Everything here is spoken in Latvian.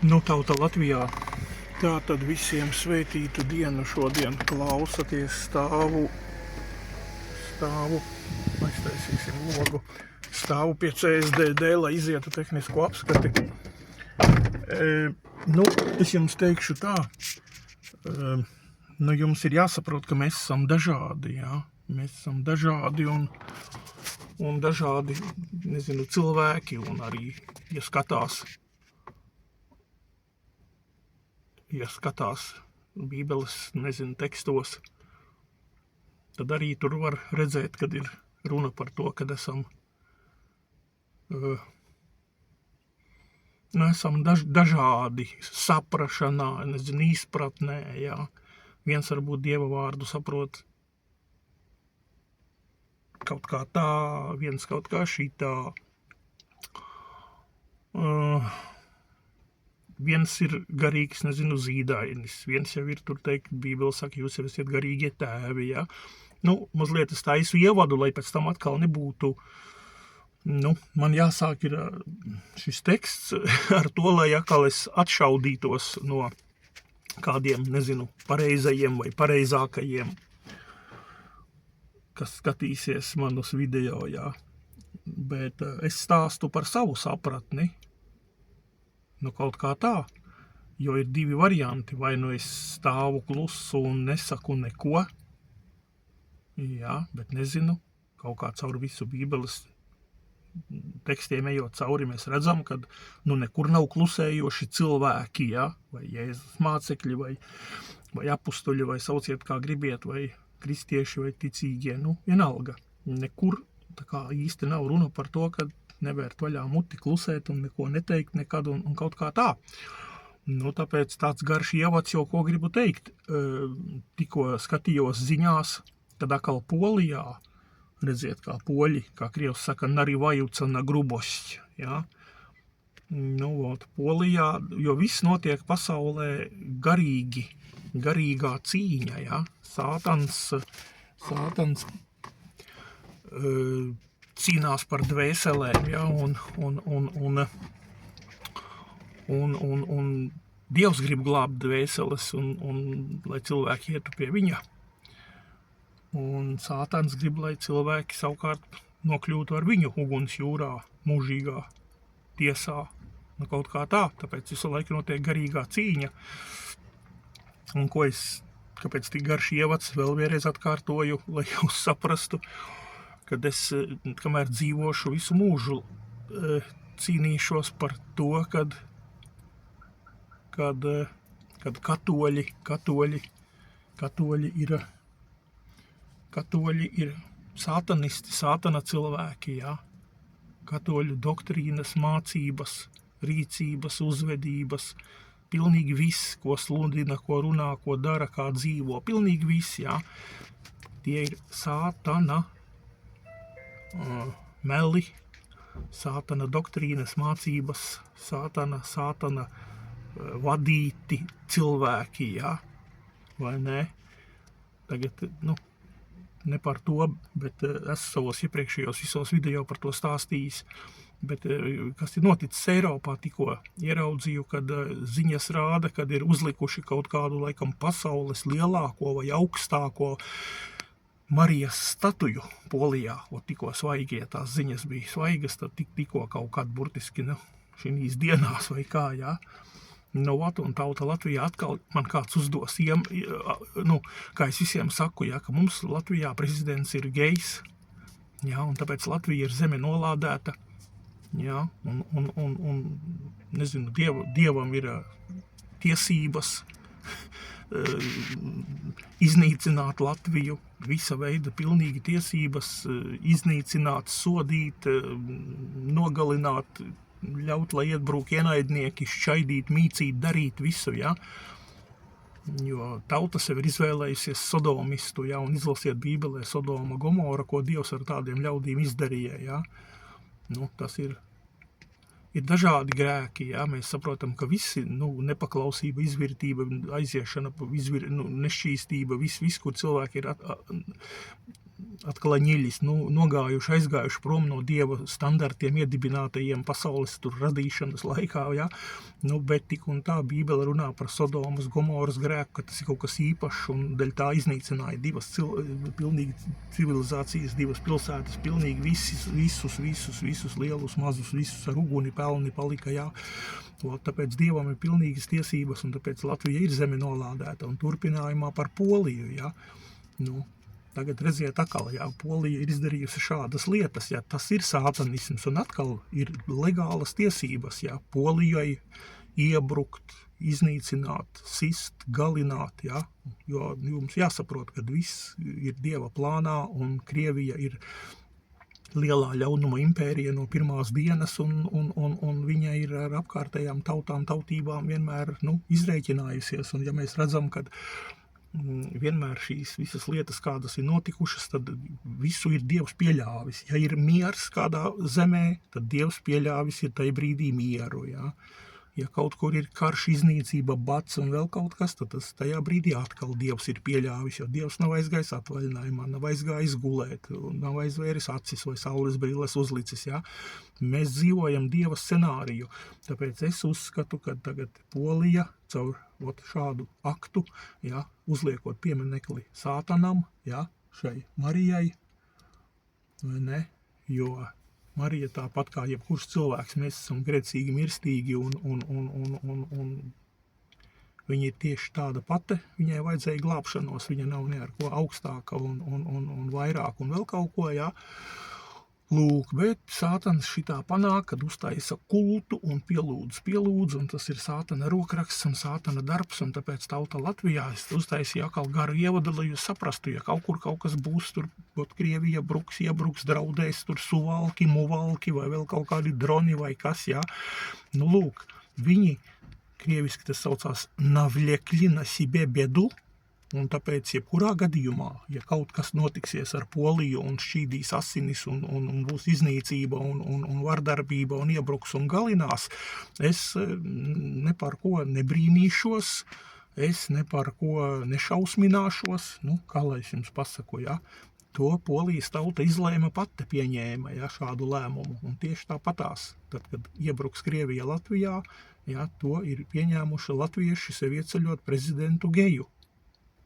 Nu, tauta Latvijā. Tā tad visiem svētītu dienu šodien klausaties stāvu, aiztaisīsim logu, stāvu pie CSDD, lai izietu tehnisko apskati. Es jums teikšu tā, jums ir jāsaprot, ka mēs esam dažādi, jā. Mēs esam dažādi un dažādi, cilvēki, un arī, ja skatās Bībeles, tekstos, tad arī tur var redzēt, kad ir runa par to, kad esam dažādi saprašanā, izpratnē, jā. Viens varbūt Dieva vārdu saprot kaut kā tā, viens kaut kā šitā. Viens ir garīgs, zīdainis, viens jau ir tur teikt, Bībele saka, jūs jau esat garīgie tēvi, jā. Mazliet es taisu ievadu, lai pēc tam atkal nebūtu, man jāsāk ir šis teksts ar to, lai atkal es atšaudītos no kādiem, pareizajiem vai pareizākajiem, kas skatīsies manus video, jā. Bet es stāstu par savu sapratni, kaut kā tā, jo ir divi varianti, vai es stāvu klusu un nesaku neko, jā, bet nezinu, kaut kā caur visu Bībeles tekstiem ejot cauri, mēs redzam, ka nekur nav klusējoši cilvēki, jā, vai Jēzus mācekļi, vai apustuļi, vai sauciet kā gribiet, vai kristieši, vai ticīgie, vienalga. Nekur tā kā īsti nav runa par to, ka nevērt vaļā muti, klusēt un neko neteikt nekad un kaut kā tā. Tāpēc tāds garš ievads jau ko gribu teikt. Tikko skatījos ziņās, kad atkal Polijā, redziet, kā poļi, kā krievs saka, narivajuca na grubošķi, jā. Polijā, jo viss notiek pasaulē garīgā cīņa, jā. Sātans cīnās par dvēselēm, ja, un Dievs grib glābt dvēseles, un lai cilvēki ietu pie viņa. Un Sātans grib, lai cilvēki savukārt nokļūtu ar viņu uguns jūrā, mūžīgā tiesā, kaut kā tā, tāpēc visu laiku notiek garīgā cīņa. Un kāpēc tik garš ievads, vēl vienreiz atkārtoju, lai jūs saprastu, kad es, kamēr dzīvošu visu mūžu, cīnīšos par to, kad katoļi ir sātanisti, sātana cilvēki, jā. Katoļu doktrīnas, mācības, rīcības, uzvedības, pilnīgi viss, ko sludina, ko runā, ko dara, kā dzīvo, pilnīgi viss, jā. Tie ir sātana meli, sātana doktrīnas mācības, sātana vadīti cilvēki, jā, vai ne? Tagad, ne par to, bet es savos iepriekšējos visos video par to stāstījis, bet kas ir noticis Eiropā tikko, ieraudzīju, kad ziņas rāda, kad ir uzlikuši kaut kādu, laikam, pasaules lielāko vai augstāko Marijas statuju Polijā, tikko svaigie tās ziņas bija svaigas, tad tikko kaut kād burtiski, šīs dienās vai kā, jā. Un tauta Latvijā atkal man kāds uzdos, kā es visiem saku, jā, ka mums Latvijā prezidents ir gejs, jā, un tāpēc Latvija ir zeme nolādēta, jā, un Dievam ir tiesības iznīcināt Latviju, visa veida pilnīgi tiesības, iznīcināt, sodīt, nogalināt, ļaut, lai ietbrūk ienaidnieki, šķaidīt, mīcīt, darīt visu, jā. Jo tauta sev ir izvēlējusies sodomistu, jā, un izlasiet Bībelē Sodoma, Gomora, ko Dievs ar tādiem ļaudīm izdarīja, jā. Tas ir ir dažādi grēki, jā, mēs saprotam, ka visi, nepaklausība, izvirtība, aiziešana, nešķīstība, viss, kur cilvēki ir atkal ņiļis, nogājuši, aizgājuši prom no Dieva standartiem iedibinātajiem pasaules tur radīšanas laikā, ja? Bet tik un tā Bībele runā par Sodomas, Gomoras grēku, ka tas ir kaut kas īpašs un dēļ tā iznīcināja divas pilnīgi civilizācijas, divas pilsētas, pilnīgi visus lielus, mazus, visus ar uguni pelni palika, jā. Tāpēc Dievam ir pilnīgas tiesības un tāpēc Latvija ir zeme nolādēta un turpinājumā par Poliju, jā. Tagad redziet atkal, jā, Polija ir izdarījusi šādas lietas, jā, tas ir sātanisms, un atkal ir legālas tiesības, jā, Polijai iebrukt, iznīcināt, sist, galināt, jā, jo jums jāsaprot, ka viss ir Dieva plānā, un Krievija ir lielā ļaunuma impērija no pirmās dienas, un viņa ir ar apkārtējām tautībām vienmēr, izrēķinājusies, un ja mēs redzam, kad vienmēr šīs visas lietas, kādas ir notikušas, tad visu ir Dievs pieļāvis. Ja ir miers kādā zemē, tad Dievs pieļāvis ir tai brīdī mieru, jā. Ja kaut kur ir karš, iznīcība, bats un vēl kaut kas, tad tas tajā brīdī atkal Dievs ir pieļāvis, jo Dievs nav aizgājis atvaļinājumā, nav aizgājis gulēt, nav aizvēris acis vai saules brilles uzlicis, jā. Mēs dzīvojam Dieva scenāriju, tāpēc es uzskatu, ka tagad Polija caur šādu aktu, jā, uzliekot pieminekli Sātanam, jā, šai Marijai, vai ne, jo Marija tāpat kā jebkurš cilvēks, mēs esam grēcīgi, mirstīgi un viņa ir tieši tāda pati, viņai vajadzēja glābšanos, viņa nav ne ar ko augstāka un vairāk un vēl kaut ko, jā. Lūk, bet Sātans šitā panāk, kad uztaisa kultu un pielūdz, un tas ir Sātana rokraksts un Sātana darbs, un tāpēc tauta Latvijā uztaisīja atkal garu ievadu, lai jūs saprastu, ja kaut kur kaut kas būs, tur Krievija iebruks, draudēs, tur suvalki, muvalki vai vēl kaut kādi droni vai kas, jā. Lūk, viņi, krieviski tas saucās navļekļi na себе bedu, un tāpēc, jebkurā gadījumā, ja kaut kas notiksies ar Poliju un šķīdīs asinis un būs iznīcība un vardarbība un iebruks un galinās, es ne par ko nebrīnīšos, es ne par ko nešausmināšos, kā lai es jums pasaku, ja? To Polijas tauta izlēma pati pieņēma, ja, šādu lēmumu, un tieši tāpatās, tad, kad iebruks Krievija Latvijā, ja, to ir pieņēmuši latvieši sev ieceļot prezidentu Geju.